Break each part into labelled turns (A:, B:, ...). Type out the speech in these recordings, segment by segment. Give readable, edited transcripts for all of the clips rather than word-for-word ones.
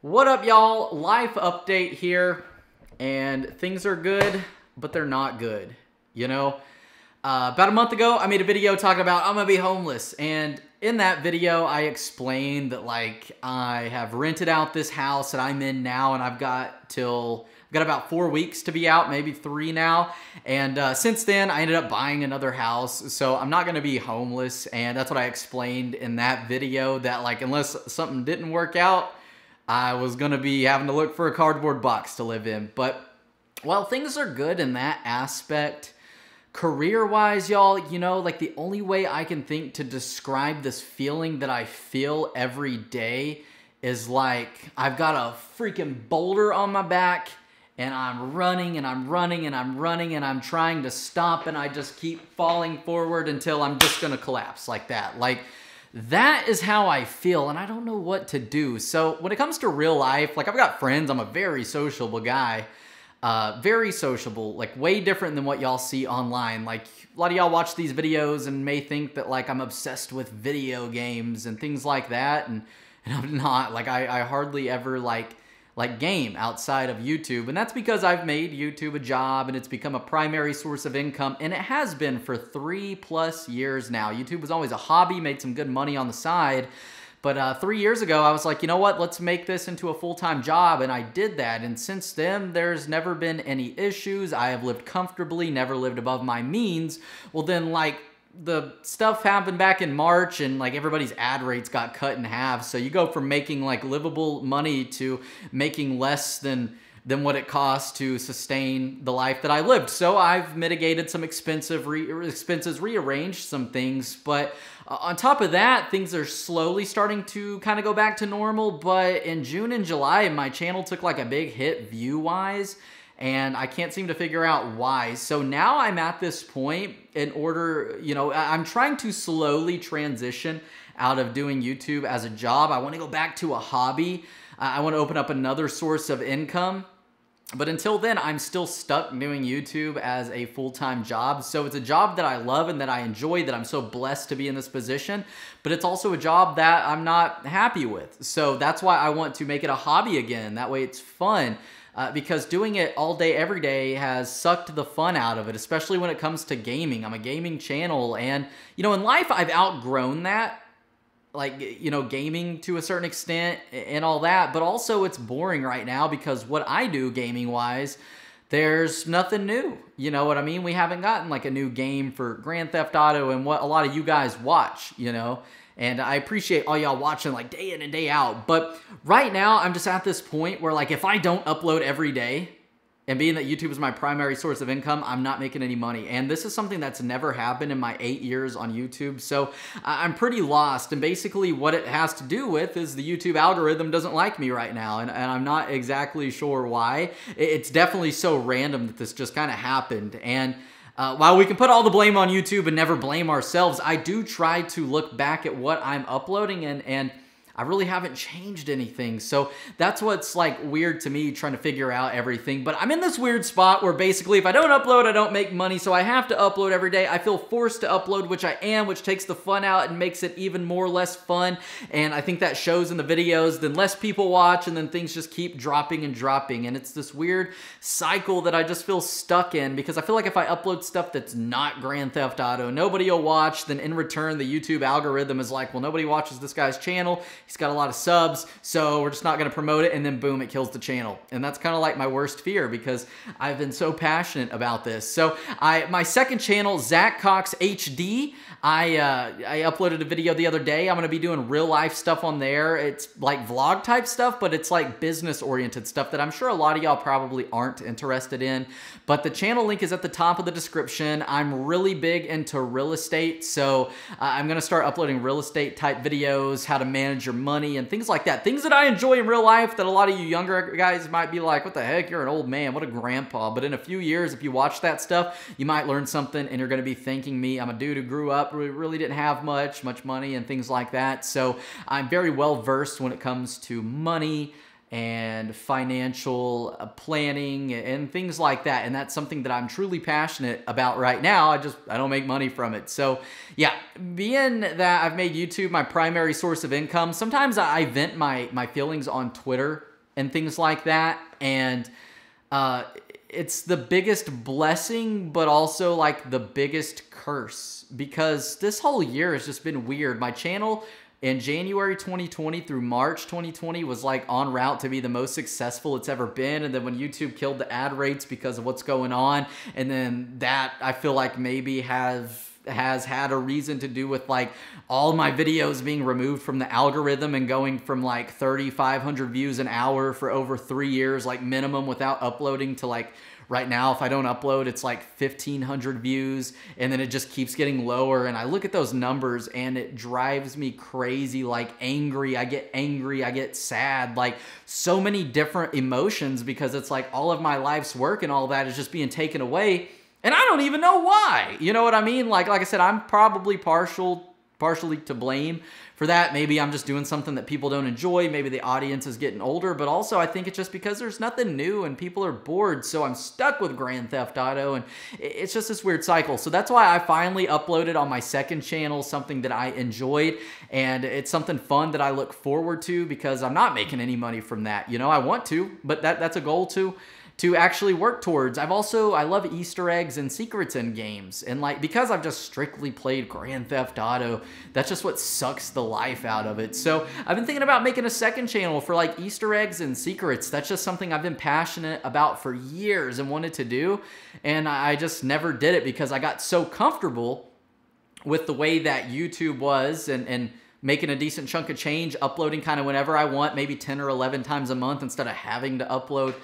A: What up, y'all? Life update here, and things are good, but they're not good. You know, about a month ago, I made a video talking about I'm gonna be homeless, and in that video, I explained that I have rented out this house that I'm in now, and I've got about 4 weeks to be out, maybe 3 now. And since then, I ended up buying another house, so I'm not gonna be homeless. And that's what I explained in that video, that unless something didn't work out, I was gonna be having to look for a cardboard box to live in. But while things are good in that aspect, career-wise, y'all, you know, the only way I can think to describe this feeling that I feel every day is I've got a freaking boulder on my back, and I'm running and I'm running and I'm running and I'm trying to stop, and I just keep falling forward until I'm just gonna collapse like that. That is how I feel, and I don't know what to do. So when it comes to real life, I've got friends. I'm a very sociable guy. Very sociable, way different than what y'all see online. A lot of y'all watch these videos and may think that I'm obsessed with video games and things like that, and I'm not. I hardly ever game outside of YouTube, and that's because I've made YouTube a job and it's become a primary source of income, and it has been for 3+ years now. YouTube was always a hobby, made some good money on the side, but 3 years ago I was like, you know what, let's make this into a full-time job, and I did that, and since then there's never been any issues. I have lived comfortably, never lived above my means. Well then, the stuff happened back in March, and everybody's ad rates got cut in half. So you go from making livable money to making less than what it costs to sustain the life that I lived. So I've mitigated some expenses, rearranged some things, but on top of that, things are slowly starting to kind of go back to normal. But in June and July, my channel took a big hit view-wise, and I can't seem to figure out why. So now I'm at this point in order, I'm trying to slowly transition out of doing YouTube as a job. I want to go back to a hobby. I want to open up another source of income. But until then, I'm still stuck doing YouTube as a full-time job. So it's a job that I love and that I enjoy, that I'm so blessed to be in this position. But it's also a job that I'm not happy with. So that's why I want to make it a hobby again. That way it's fun. Because doing it all day, every day has sucked the fun out of it, especially when it comes to gaming. I'm a gaming channel, and, in life, I've outgrown that. Gaming to a certain extent and all that, but also it's boring right now because what I do gaming-wise, there's nothing new. You know what I mean? We haven't gotten a new game for Grand Theft Auto and what a lot of you guys watch, And I appreciate all y'all watching day in and day out. But right now, I'm just at this point where if I don't upload every day, and being that YouTube is my primary source of income, I'm not making any money. And this is something that's never happened in my 8 years on YouTube. So I'm pretty lost. And basically what it has to do with is the YouTube algorithm doesn't like me right now. And I'm not exactly sure why. It's definitely so random that this just kind of happened. And while we can put all the blame on YouTube and never blame ourselves, I do try to look back at what I'm uploading, and I really haven't changed anything. So that's what's weird to me, trying to figure out everything. But I'm in this weird spot where basically if I don't upload, I don't make money. So I have to upload every day. I feel forced to upload, which I am, which takes the fun out and makes it even more less fun. And I think that shows in the videos. Then less people watch, and then things just keep dropping and dropping. And it's this weird cycle that I just feel stuck in, because I feel if I upload stuff that's not Grand Theft Auto, nobody will watch. Then in return, the YouTube algorithm is well, nobody watches this guy's channel. He's got a lot of subs, so we're just not going to promote it, and then boom, it kills the channel. And that's kind of my worst fear, because I've been so passionate about this. So my second channel, ZacCoxTV, I uploaded a video the other day. I'm going to be doing real life stuff on there. It's vlog type stuff, but it's business oriented stuff that I'm sure a lot of y'all probably aren't interested in. But the channel link is at the top of the description. I'm really big into real estate, so I'm going to start uploading real estate type videos, how to manage your money and things like that. Things that I enjoy in real life that a lot of you younger guys might be like, what the heck, you're an old man, what a grandpa. But in a few years, if you watch that stuff, you might learn something, and you're going to be thanking me. I'm a dude who grew up, really didn't have much money and things like that. So I'm very well versed when it comes to money and financial planning and things like that. And that's something that I'm truly passionate about right now. I don't make money from it. So yeah, being that I've made YouTube my primary source of income, sometimes I vent my feelings on Twitter and things like that. And it's the biggest blessing, but also like the biggest curse, because this whole year has just been weird. My channel in January 2020 through March 2020 was like on route to be the most successful it's ever been. And then when YouTube killed the ad rates because of what's going on, and then that I feel like maybe has had a reason to do with like all my videos being removed from the algorithm and going from like 3,500 views an hour for over 3 years, like minimum, without uploading, to like right now, if I don't upload, it's like 1,500 views, and then it just keeps getting lower. And I look at those numbers and it drives me crazy, like angry, I get sad, like so many different emotions, because it's like all of my life's work and all that is just being taken away. And I don't even know why. You know what I mean? Like I said, I'm probably partially to blame for that. Maybe I'm just doing something that people don't enjoy. Maybe the audience is getting older. But also, I think it's just because there's nothing new and people are bored. So I'm stuck with Grand Theft Auto. And it's just this weird cycle. So that's why I finally uploaded on my second channel something that I enjoyed. And it's something fun that I look forward to, because I'm not making any money from that. You know, I want to, but that's a goal to actually work towards. I love Easter eggs and secrets in games. And like, because I've just strictly played Grand Theft Auto, that's just what sucks the life out of it. So I've been thinking about making a second channel for like Easter eggs and secrets. That's just something I've been passionate about for years and wanted to do. And I just never did it because I got so comfortable with the way that YouTube was, and making a decent chunk of change, uploading kind of whenever I want, maybe 10 or 11 times a month instead of having to upload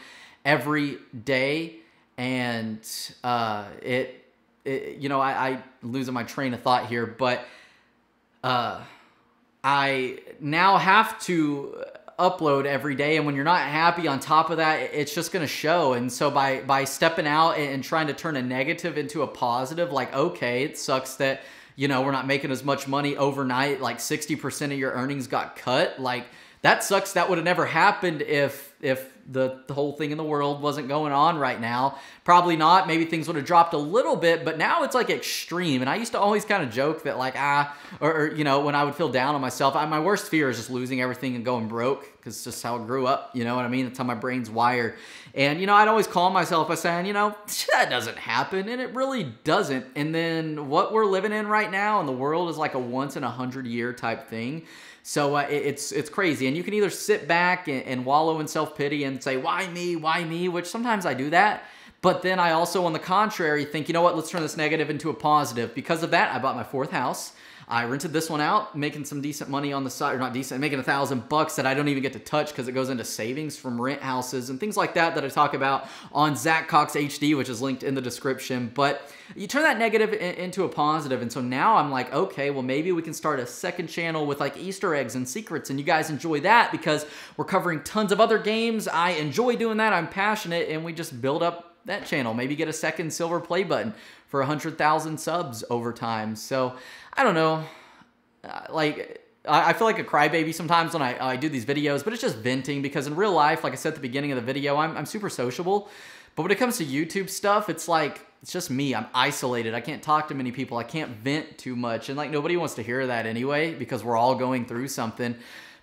A: every day. And you know, I losing my train of thought here, but I now have to upload every day, and when you're not happy on top of that, it's just going to show. And so by stepping out and trying to turn a negative into a positive, like, okay, it sucks that, you know, we're not making as much money overnight, like 60% of your earnings got cut, like that sucks. That would have never happened if the whole thing in the world wasn't going on right now. Probably not. Maybe things would have dropped a little bit, but now it's like extreme. And I used to always kind of joke that like, or you know, when I would feel down on myself, my worst fear is just losing everything and going broke, because it's just how I grew up. You know what I mean? That's how my brain's wired. And, you know, I'd always calm myself by saying, you know, that doesn't happen. And it really doesn't. And then what we're living in right now in the world is like a once in 100-year type thing. So it's crazy. And you can either sit back and wallow in self-pity and say, why me, which sometimes I do that. But then I also, on the contrary, think, you know what, let's turn this negative into a positive. Because of that, I bought my 4th house. I rented this one out, making some decent money on the side, or not decent, making $1,000 that I don't even get to touch because it goes into savings from rent houses and things like that I talk about on ZacCoxTV, which is linked in the description. But you turn that negative into a positive, and so now I'm like, okay, well, maybe we can start a second channel with like Easter eggs and secrets, and you guys enjoy that because we're covering tons of other games. I enjoy doing that. I'm passionate, and we just build up that channel. Maybe get a second silver play button for 100,000 subs over time. So I don't know. Like, I feel like a crybaby sometimes when I do these videos, but it's just venting, because in real life, like I said at the beginning of the video, I'm super sociable. But when it comes to YouTube stuff, it's like, it's just me. I'm isolated. I can't talk to many people. I can't vent too much. And like, nobody wants to hear that anyway, because we're all going through something.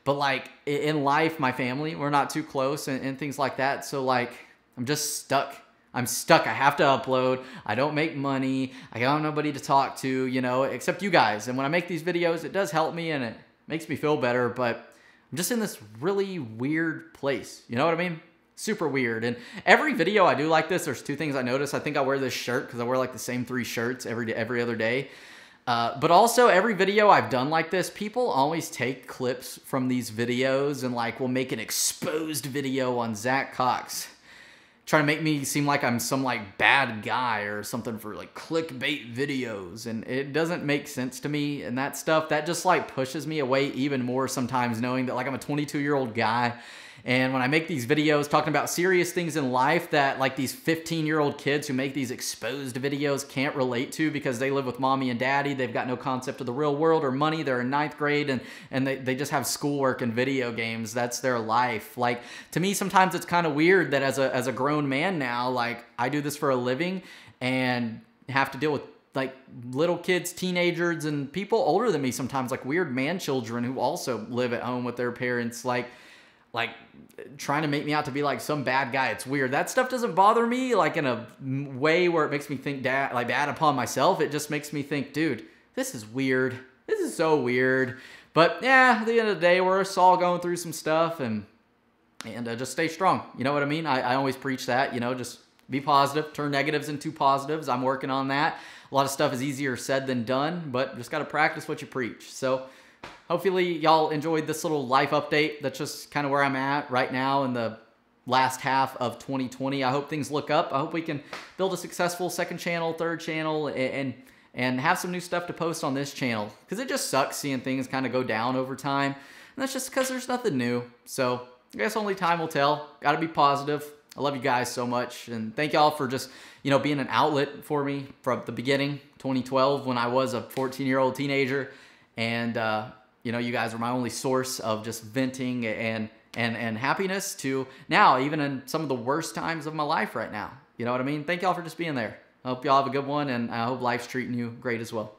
A: But like in life, my family, we're not too close and things like that. So like, I'm just stuck. I'm stuck. I have to upload. I don't make money. I got nobody to talk to, you know, except you guys. And when I make these videos, it does help me and it makes me feel better. But I'm just in this really weird place. You know what I mean? Super weird. And every video I do like this, there's 2 things I notice. I think I wear this shirt because I wear like the same 3 shirts every other day. But also every video I've done like this, people always take clips from these videos and like will make an exposed video on ZacCox, trying to make me seem like I'm some like bad guy or something for like clickbait videos. And it doesn't make sense to me, and that stuff, that just like pushes me away even more sometimes, knowing that like I'm a 22-year-old guy. And when I make these videos talking about serious things in life that like these 15-year-old kids who make these exposed videos can't relate to because they live with mommy and daddy, they've got no concept of the real world or money, they're in 9th grade and they just have schoolwork and video games. That's their life. Like, to me, sometimes it's kind of weird that as a grown man now, like I do this for a living and have to deal with like little kids, teenagers, and people older than me sometimes, like weird man children who also live at home with their parents. Like like trying to make me out to be like some bad guy. It's weird. That stuff doesn't bother me like in a way where it makes me think like bad upon myself. It just makes me think, dude, this is weird. This is so weird. But yeah, at the end of the day, we're us all going through some stuff, and just stay strong. You know what I mean? I always preach that, you know, just be positive, turn negatives into positives. I'm working on that. A lot of stuff is easier said than done, but just got to practice what you preach. So hopefully y'all enjoyed this little life update. That's just kind of where I'm at right now in the last half of 2020. I hope things look up. I hope we can build a successful second channel, third channel, and have some new stuff to post on this channel, because it just sucks seeing things kind of go down over time. And that's just because there's nothing new. So I guess only time will tell. Got to be positive. I love you guys so much. And thank y'all for just, you know, being an outlet for me from the beginning, 2012, when I was a 14-year-old teenager. And, you know, you guys are my only source of just venting and happiness to now, even in some of the worst times of my life right now. You know what I mean? Thank y'all for just being there. I hope y'all have a good one, and I hope life's treating you great as well.